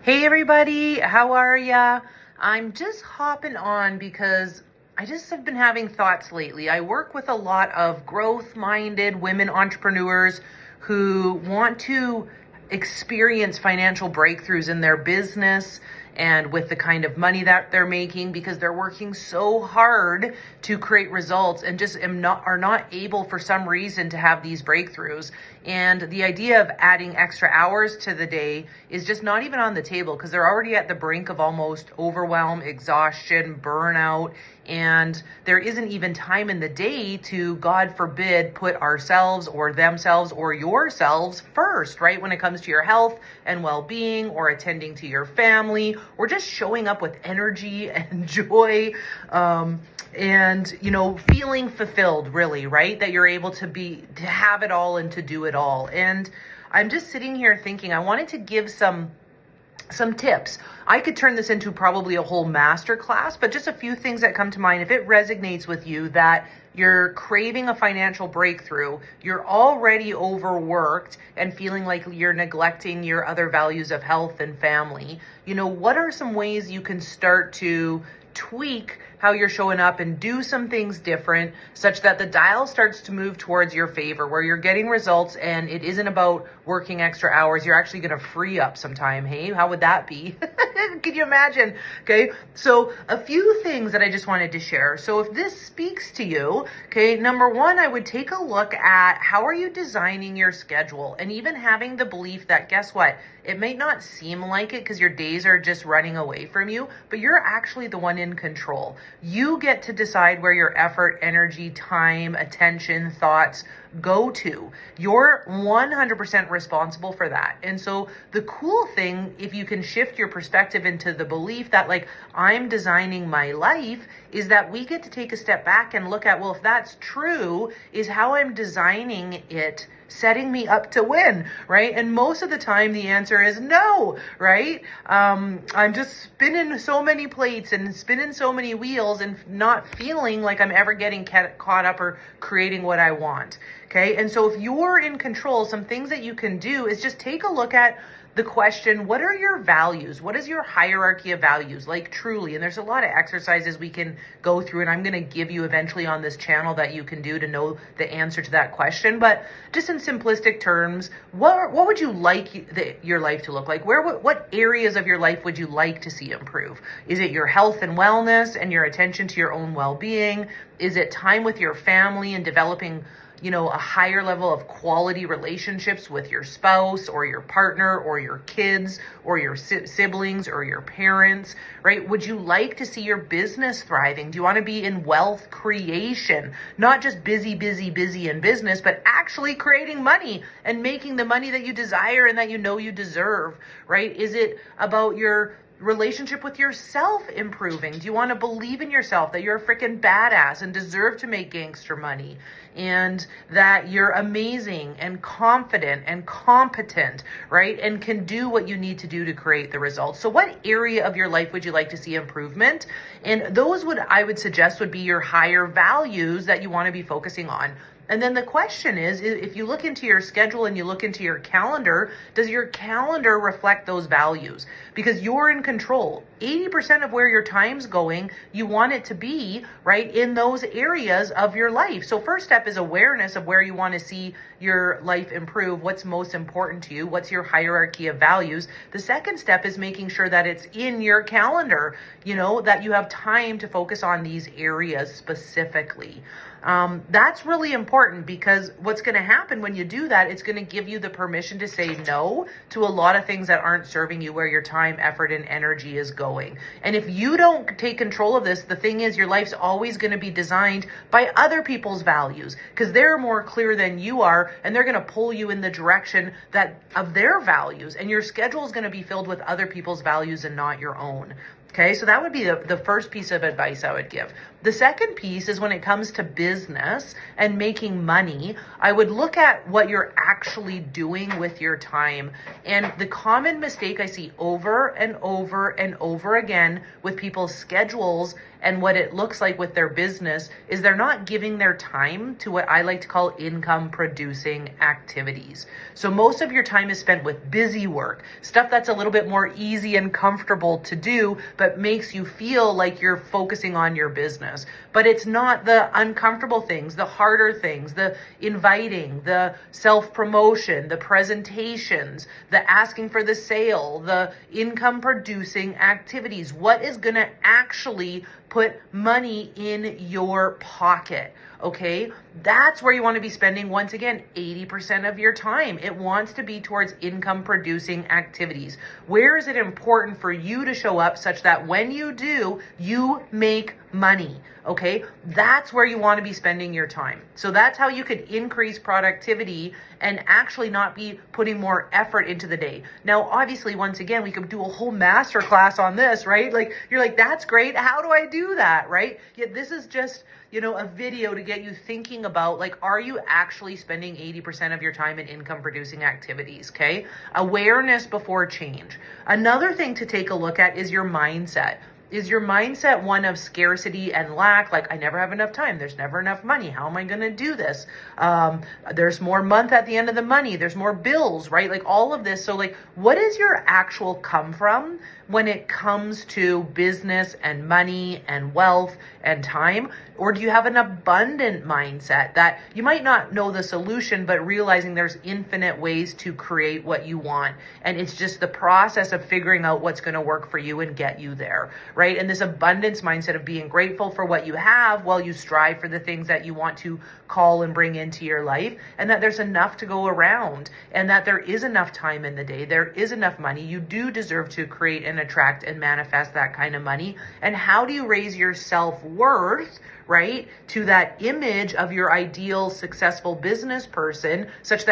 Hey everybody, how are ya? I'm just hopping on because I just have been having thoughts lately. I work with a lot of growth-minded women entrepreneurs who want to experience financial breakthroughs in their business and with the kind of money that they're making because they're working so hard to create results and just are not able for some reason to have these breakthroughs. And the idea of adding extra hours to the day is just not even on the table because they're already at the brink of almost overwhelm, exhaustion, burnout, and there isn't even time in the day to, God forbid, put ourselves or themselves or yourselves first, right? When it comes to your health and well-being or attending to your family or just showing up with energy and joy, and feeling fulfilled, really, right? That you're able to have it all and to do it all. And I'm just sitting here thinking I wanted to give some tips. I could turn this into probably a whole master class, but just a few things that come to mind. If it resonates with you that you're craving a financial breakthrough, you're already overworked and feeling like you're neglecting your other values of health and family, what are some ways you can start to tweak how you're showing up and do some things different such that the dial starts to move towards your favor, where you're getting results and it isn't about working extra hours. You're actually going to free up some time. Hey, how would that be? Can you imagine? Okay. So a few things that I just wanted to share. So if this speaks to you, okay, number one, I would take a look at how are you designing your schedule, and even having the belief that, guess what? It may not seem like it because your days are just running away from you, but you're actually the one in control. You get to decide where your effort, energy, time, attention, thoughts go to. You're 100% responsible for that. And so the cool thing, if you can shift your perspective into the belief that, like, I'm designing my life, is that we get to take a step back and look at, well, if that's true, is how I'm designing it setting me up to win, right? And most of the time the answer is no, right? I'm just spinning so many plates and spinning so many wheels and not feeling like I'm ever getting caught up or creating what I want. Okay. And so if you're in control, some things that you can do is just take a look at the question, what are your values? What is your hierarchy of values? Like, truly. And there's a lot of exercises we can go through, and I'm going to give you eventually on this channel that you can do to know the answer to that question. But just in simplistic terms, what would you like your life to look like? What areas of your life would you like to see improve? Is it your health and wellness and your attention to your own well-being? Is it time with your family and developing a higher level of quality relationships with your spouse or your partner or your kids or your siblings or your parents, right? Would you like to see your business thriving? Do you want to be in wealth creation? Not just busy in business, but actually creating money and making the money that you desire and that you deserve, right? Is it about your relationship with yourself improving? Do you want to believe in yourself that you're a freaking badass and deserve to make gangster money, and that you're amazing and confident and competent, right? And can do what you need to do to create the results. So what area of your life would you like to see improvement? And those I would suggest would be your higher values that you want to be focusing on. And then the question is, if you look into your schedule and you look into your calendar, does your calendar reflect those values? Because you're in control. 80% of where your time's going, you want it to be, right, in those areas of your life. So first step is awareness of where you want to see your life improve. What's most important to you? What's your hierarchy of values? The second step is making sure that it's in your calendar, that you have time to focus on these areas specifically. That's really important, because what's going to happen when you do that, it's going to give you the permission to say no to a lot of things that aren't serving you where your time, effort, and energy is going. And if you don't take control of this, the thing is, your life's always going to be designed by other people's values, because they're more clear than you are, and they're going to pull you in the direction of their values, and your schedule is going to be filled with other people's values and not your own. Okay, so that would be the first piece of advice I would give. The second piece is when it comes to business and making money, I would look at what you're actually doing with your time. And the common mistake I see over and over and over again with people's schedules and what it looks like with their business is they're not giving their time to what I like to call income producing activities. So most of your time is spent with busy work, stuff that's a little bit more easy and comfortable to do, but makes you feel like you're focusing on your business. But it's not the uncomfortable things, the harder things, the inviting, the self-promotion, the presentations, the asking for the sale, the income producing activities. What is going to actually put money in your pocket? Okay, that's where you want to be spending, once again, 80% of your time. It wants to be towards income producing activities. Where is it important for you to show up such that when you do, you make money? Okay, that's where you want to be spending your time. So that's how you could increase productivity and actually not be putting more effort into the day. Now, obviously, once again, we could do a whole master class on this, right? Like, you're like, that's great. How do I do that, right? Yet this is just, a video to get you thinking about, like, are you actually spending 80% of your time in income producing activities? Okay. Awareness before change. Another thing to take a look at is your mindset. Is your mindset one of scarcity and lack? Like, I never have enough time. There's never enough money. How am I going to do this? There's more month at the end of the money. There's more bills, right? Like all of this. So like, what is your actual come from when it comes to business and money and wealth and time? Or do you have an abundant mindset that you might not know the solution, but realizing there's infinite ways to create what you want? And it's just the process of figuring out what's going to work for you and get you there, right? And this abundance mindset of being grateful for what you have while you strive for the things that you want to call and bring into your life, and that there's enough to go around, and that there is enough time in the day, there is enough money. You do deserve to create and attract and manifest that kind of money. And how do you raise your self-worth, right, to that image of your ideal successful business person such that